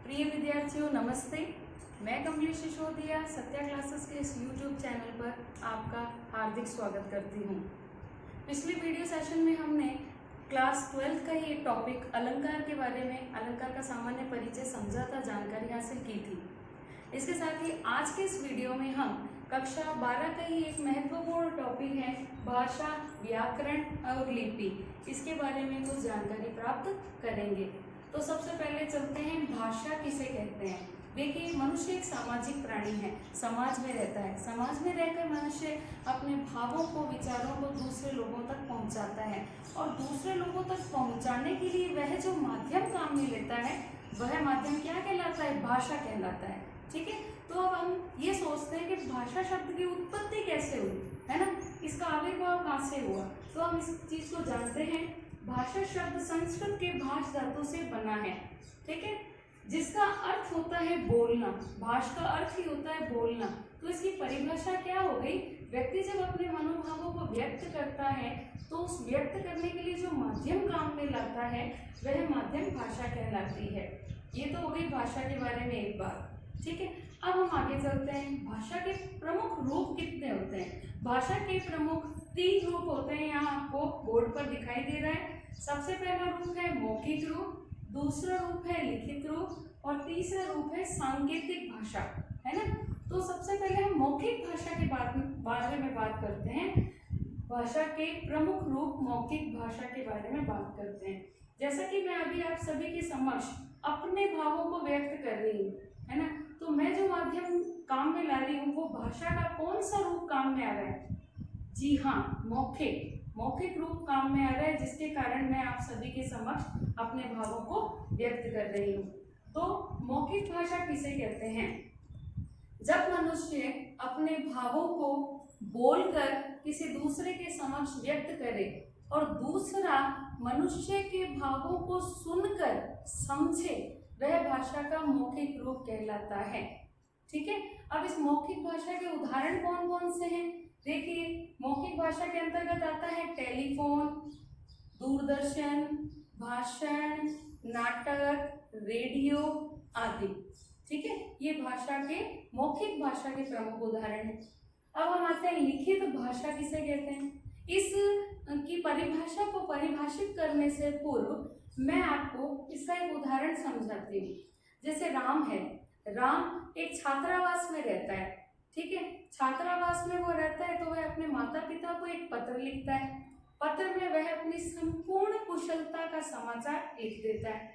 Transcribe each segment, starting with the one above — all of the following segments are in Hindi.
प्रिय विद्यार्थियों नमस्ते। मैं कमलेश सिसोदिया सत्या क्लासेस के इस YouTube चैनल पर आपका हार्दिक स्वागत करती हूँ। पिछले वीडियो सेशन में हमने क्लास 12 का ही एक टॉपिक अलंकार के बारे में, अलंकार का सामान्य परिचय समझा था, जानकारी हासिल की थी। इसके साथ ही आज के इस वीडियो में हम कक्षा 12 का ही एक महत्वपूर्ण टॉपिक है भाषा, व्याकरण और लिपि, इसके बारे में कुछ जानकारी प्राप्त करेंगे। तो सबसे पहले चलते हैं, भाषा किसे कहते हैं। देखिए, मनुष्य एक सामाजिक प्राणी है, समाज में रहता है। समाज में रहकर मनुष्य अपने भावों को, विचारों को दूसरे लोगों तक पहुंचाता है, और दूसरे लोगों तक पहुंचाने के लिए वह जो माध्यम काम में लेता है वह माध्यम क्या कहलाता है? भाषा कहलाता है। ठीक है, तो अब हम ये सोचते हैं कि भाषा शब्द की उत्पत्ति कैसे हुई, है ना, इसका आविर्भाव कहाँ से हुआ। तो हम इस चीज को जानते हैं। भाषा शब्द संस्कृत के भाष धातु से बना है, ठीक है, जिसका अर्थ होता है बोलना। भाष का अर्थ ही होता है बोलना। तो इसकी परिभाषा क्या हो गई? व्यक्ति जब अपने मनोभावों को व्यक्त करता है तो उस व्यक्त करने के लिए जो माध्यम काम में लाता है वह माध्यम भाषा कहलाती है। ये तो हो गई भाषा के बारे में एक बात, ठीक है। अब हम आगे चलते हैं। भाषा के प्रमुख रूप कितने होते हैं? भाषा के प्रमुख 3 रूप होते हैं, यहाँ आपको बोर्ड पर दिखाई दे रहा है। सबसे पहला रूप है मौखिक रूप, दूसरा रूप है लिखित रूप और तीसरा रूप है सांकेतिक भाषा, है ना। तो सबसे पहले हम मौखिक भाषा के बारे में बात करते हैं। भाषा के प्रमुख रूप मौखिक भाषा के बारे में बात करते हैं। जैसा कि मैं अभी आप सभी के समक्ष अपने भावों को व्यक्त कर रही हूँ, है ना, तो मैं जो माध्यम काम में ला रही हूँ वो भाषा का कौन सा रूप काम में आ रहा है? जी हाँ, मौखिक रूप काम में आ रहा है, जिसके कारण मैं आप सभी के समक्ष अपने भावों को व्यक्त कर रही हूँ। तो मौखिक भाषा किसे कहते हैं? जब मनुष्य अपने भावों को बोलकर किसी दूसरे के समक्ष व्यक्त करे और दूसरा मनुष्य के भावों को सुनकर समझे, वह भाषा का मौखिक रूप कहलाता है। ठीक है, अब इस मौखिक भाषा के उदाहरण कौन कौन से हैं? देखिए, मौखिक भाषा के अंतर्गत आता है टेलीफोन, दूरदर्शन, भाषण, नाटक, रेडियो आदि। ठीक है, ये भाषा के मौखिक भाषा के प्रमुख उदाहरण हैं। अब हम आते हैं लिखित भाषा किसे कहते हैं। इस की परिभाषा को परिभाषित करने से पूर्व मैं आपको इसका एक उदाहरण समझाती हूँ। जैसे राम है, राम एक छात्रावास में रहता है, ठीक है। छात्रावास में वो रहता है तो वह अपने माता पिता को एक पत्र लिखता है। पत्र में वह अपनी संपूर्ण कुशलता का समाचार लिख देता है,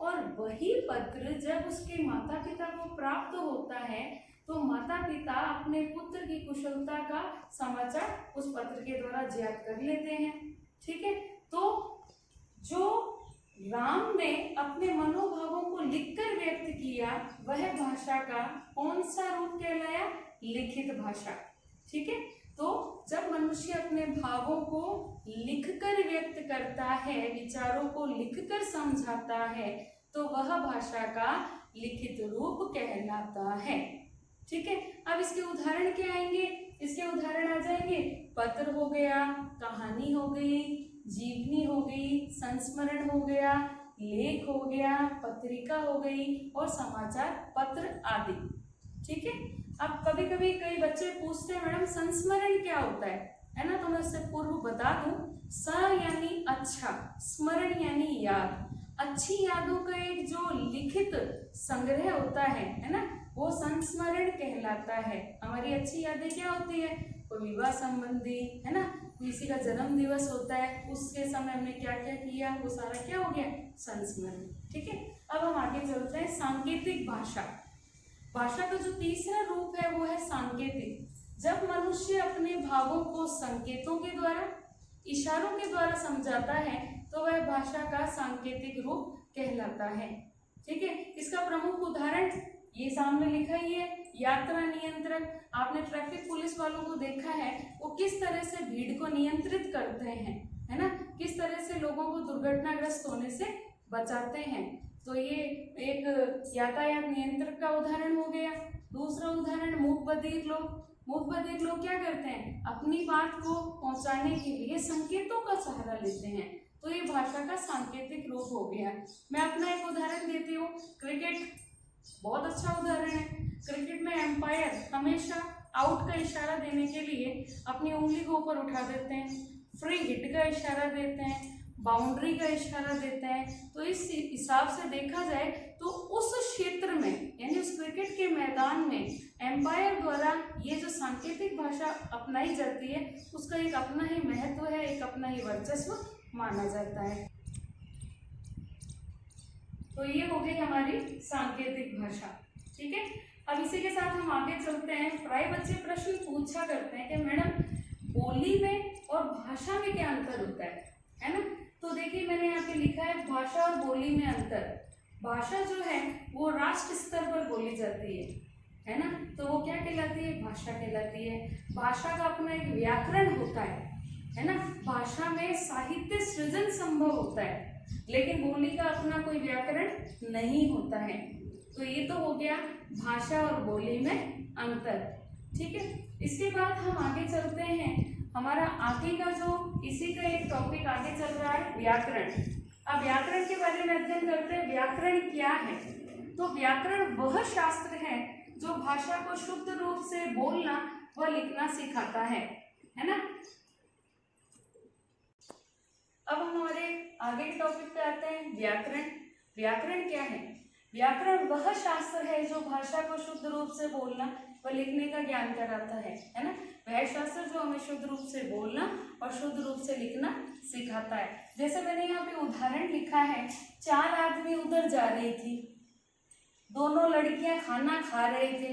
और वही पत्र जब उसके माता पिता को प्राप्त होता है तो माता पिता अपने पुत्र की कुशलता का समाचार उस पत्र के द्वारा ज्ञात कर लेते हैं। ठीक है, तो जो राम ने अपने मनोभावों को लिखकर व्यक्त किया वह भाषा का कौन सा रूप कहलाया? लिखित भाषा। ठीक है, तो जब मनुष्य अपने भावों को लिखकर व्यक्त करता है, विचारों को लिखकर समझाता है, तो वह भाषा का लिखित रूप कहलाता है। ठीक है, अब इसके उदाहरण क्या आएंगे? इसके उदाहरण आ जाएंगे पत्र हो गया, कहानी हो गई, जीवनी हो गई, संस्मरण हो गया, लेख हो गया, पत्रिका हो गई और समाचार पत्र आदि। ठीक है, अब कभी कभी कई बच्चे पूछते हैं मैडम संस्मरण क्या होता है ना, तो मैं उससे पूर्व बता दूं, स यानी अच्छा, स्मरण यानी याद। अच्छी यादों का एक जो लिखित संग्रह होता है ना, वो संस्मरण कहलाता है। हमारी अच्छी यादें क्या होती है? कोई विवाह संबंधी, है ना, किसी का जन्म दिवस होता है, उसके समय हमने क्या क्या किया, वो सारा क्या हो गया? संस्मरण। ठीक है, अब हम आगे चलते हैं सांकेतिक भाषा। भाषा का जो तीसरा रूप है वो है सांकेतिक। जब मनुष्य अपने भावों को संकेतों के द्वारा, इशारों के द्वारा समझाता है तो वह भाषा का सांकेतिक रूप कहलाता है। ठीक है, इसका प्रमुख उदाहरण ये सामने लिखा ही है, यात्रा नियंत्रण। आपने ट्रैफिक पुलिस वालों को देखा है, वो किस तरह से भीड़ को नियंत्रित करते हैं, है ना, किस तरह से लोगों को दुर्घटनाग्रस्त होने से बचाते हैं। तो ये एक यातायात नियंत्रक का उदाहरण हो गया। दूसरा उदाहरण मूक बधिर लोग। मूक बधिर लोग क्या करते हैं? अपनी बात को पहुंचाने के लिए संकेतों का सहारा लेते हैं, तो ये भाषा का सांकेतिक रूप हो गया। मैं अपना एक उदाहरण देती हूँ। क्रिकेट बहुत अच्छा उदाहरण है। क्रिकेट में एम्पायर हमेशा आउट का इशारा देने के लिए अपनी उंगली को ऊपर उठा देते हैं, फ्री हिट का इशारा देते हैं, बाउंड्री का इशारा देते हैं। तो इस हिसाब से देखा जाए तो उस क्षेत्र में यानी उस क्रिकेट के मैदान में एम्पायर द्वारा ये जो सांकेतिक भाषा अपनाई जाती है उसका एक अपना ही महत्व है, एक अपना ही वर्चस्व माना जाता है। तो ये हो गई हमारी सांकेतिक भाषा। ठीक है, अब इसी के साथ हम आगे चलते हैं। प्राय बच्चे प्रश्न पूछा करते हैं कि मैडम बोली में और भाषा में क्या अंतर होता है ना। तो देखिए मैंने यहाँ पे लिखा है भाषा और बोली में अंतर। भाषा जो है वो राष्ट्र स्तर पर बोली जाती है ना, तो वो क्या कहलाती है, भाषा कहलाती है। भाषा का अपना एक व्याकरण होता है ना। भाषा में साहित्य सृजन संभव होता है, लेकिन बोली का अपना कोई व्याकरण नहीं होता है। तो ये तो हो गया भाषा और बोली में अंतर। ठीक है, इसके बाद हम आगे चलते हैं। हमारा आगे का जो इसी का एक टॉपिक आगे चल रहा है व्याकरण। अब व्याकरण के बारे में अध्ययन करते हैं। व्याकरण क्या है? तो व्याकरण वह शास्त्र है जो भाषा को शुद्ध रूप से बोलना व लिखना सिखाता है ना। अब हमारे आगे के टॉपिक पे आते हैं व्याकरण। व्याकरण क्या है? व्याकरण वह शास्त्र है जो भाषा को शुद्ध रूप से बोलना व लिखने का ज्ञान कराता है ना। वह शास्त्र जो हमें शुद्ध रूप से बोलना और शुद्ध रूप से लिखना सिखाता है। जैसे मैंने यहाँ पे उदाहरण लिखा है, 4 आदमी उधर जा रही थी, दोनों लड़कियां खाना खा रहे थे,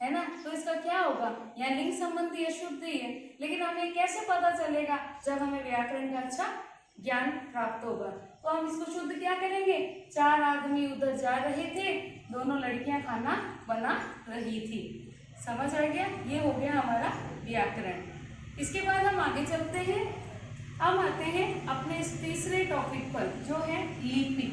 है ना। तो इसका क्या होगा, यहाँ लिंग संबंधी अशुद्ध ही है, लेकिन हमें कैसे पता चलेगा, जब हमें व्याकरण का अच्छा ज्ञान प्राप्त होगा। तो हम इसको शुद्ध क्या करेंगे, 4 आदमी उधर जा रहे थे, दोनों लड़कियां खाना बना रही थी। समझ आ गया, ये हो गया हमारा व्याकरण। इसके बाद हम आगे चलते हैं। अब आते हैं अपने इस तीसरे टॉपिक पर जो है लिपि।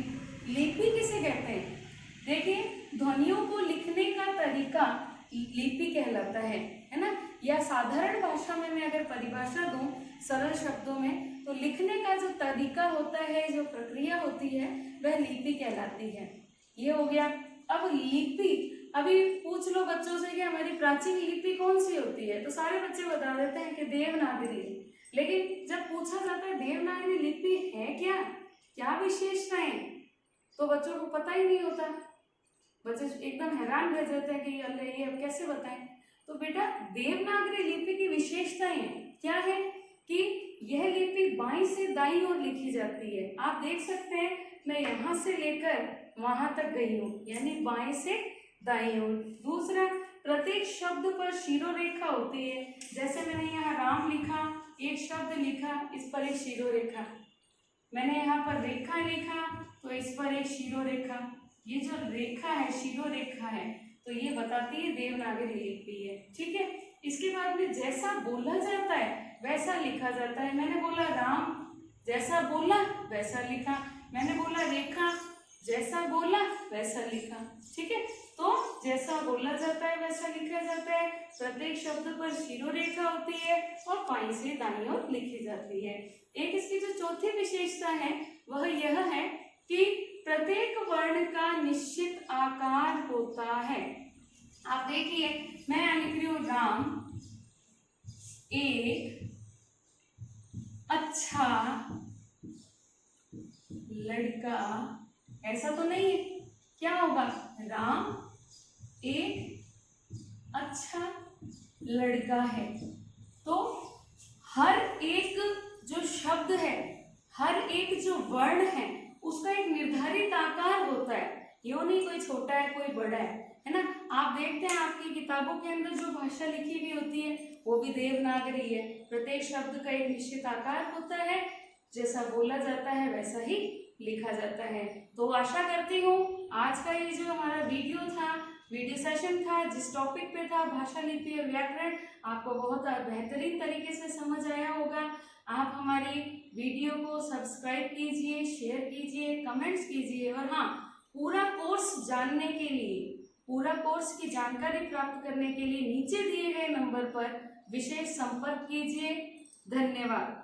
लिपि किसे कहते हैं? देखिए ध्वनियों को लिखने का तरीका लिपि कहलाता है ना। या साधारण भाषा में मैं अगर परिभाषा दूं सरल शब्दों में, तो लिखने का जो तरीका होता है, जो प्रक्रिया होती है, वह लिपि कहलाती है। ये हो गया। अब लिपि, अभी पूछ लो बच्चों से कि हमारी प्राचीन लिपि कौन सी होती है, तो सारे बच्चे बता देते हैं कि देवनागरी है। लेकिन जब पूछा जाता है देवनागरी लिपि है क्या, क्या विशेषताएं, तो बच्चों को पता ही नहीं होता। बच्चे एकदम हैरान रह जाते हैं कि अरे ये अब कैसे बताएं। तो बेटा देवनागरी लिपि की विशेषताएं क्या है कि यह लिपि बाईं से दाईं ओर लिखी जाती है। आप देख सकते हैं मैं यहाँ से लेकर वहां तक गई हूँ, यानी बाएं से दाईं ओर। दूसरा, प्रत्येक शब्द पर शिरोरेखा होती है। जैसे मैंने यहाँ राम लिखा, एक शब्द लिखा, इस पर एक शिरोरेखा। मैंने यहाँ पर रेखा लिखा, तो इस पर एक शिरोरेखा। ये जो रेखा है, शिरोरेखा है, तो ये बताती है देवनागरी लिपि है। ठीक है, इसके बाद में जैसा बोला जाता है वैसा लिखा जाता है। मैंने बोला राम, जैसा बोला वैसा लिखा। मैंने बोला रेखा, जैसा बोला वैसा लिखा। ठीक है, तो जैसा बोला जाता है वैसा लिखा जाता है। प्रत्येक शब्द पर शिरोरेखा होती है और बाईं से दाईं ओर लिखी जाती है। एक इसकी जो चौथी विशेषता है वह यह है कि प्रत्येक वर्ण का निश्चित आकार होता है। आप देखिए मैं यहाँ लिख रही हूँ राम एक अच्छा लड़का, ऐसा तो नहीं है। क्या होगा, राम एक अच्छा लड़का है। तो हर एक जो शब्द है, हर एक जो वर्ण है, उसका एक निर्धारित आकार होता है। यो नहीं कोई छोटा है कोई बड़ा है ना। आप देखते हैं आपकी किताबों के अंदर जो भाषा लिखी हुई होती है वो भी देवनागरी है। प्रत्येक शब्द का एक निश्चित आकार होता है, जैसा बोला जाता है वैसा ही लिखा जाता है। तो आशा करती हूँ आज का ये जो हमारा वीडियो सेशन था, जिस टॉपिक पे था भाषा, लिपि और व्याकरण, आपको बहुत बेहतरीन तरीके से समझ आया होगा। आप हमारी वीडियो को सब्सक्राइब कीजिए, शेयर कीजिए, कमेंट्स कीजिए, और हाँ, पूरा कोर्स जानने के लिए, पूरा कोर्स की जानकारी प्राप्त करने के लिए नीचे दिए गए नंबर पर विशेष संपर्क कीजिए। धन्यवाद।